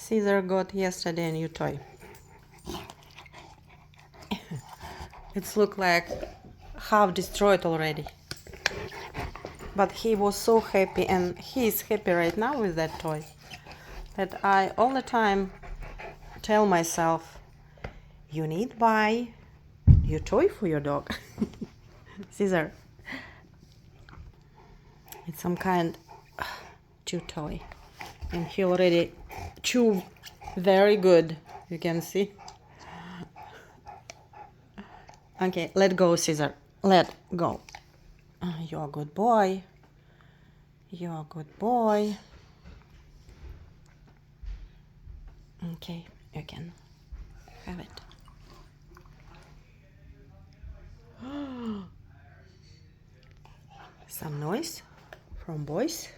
Caesar got yesterday a new toy. It's looked like half destroyed already. But he was so happy, and he is happy right now with that toy, that I all the time tell myself, you need buy your toy for your dog. Caesar. It's some kind chew toy. And he already chew very good, you can see. Okay, let go, Caesar. Let go. You're a good boy. You're a good boy. Okay, you can have it. Some noise from boys.